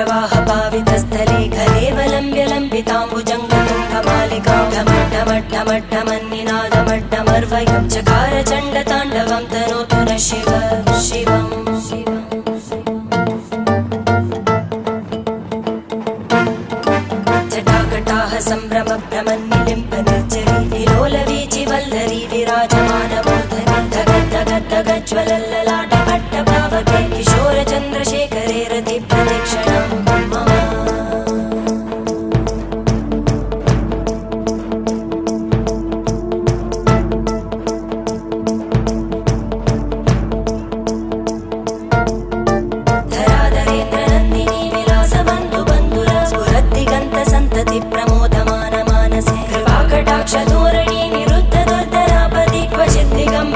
जटाटवीगलज्जलप्रवाहपावितस्थले घलेवलम्ब्यलम्बिताम्बुजङ्गतुङ्गमालिकां ढमड्ढमड्ढमड्ढमन्निनादमड्ढमर्वयं चकार चण्डताण्डवं तनोतु नः शिव शिवम् जटाकटाः सम्भ्रमभ्रमन्निलिम्पनिर्झरी विलोलवीचिवल्लरी विराजमानमूर्धनि धगद्धगद्धगज्ज्वलल्ल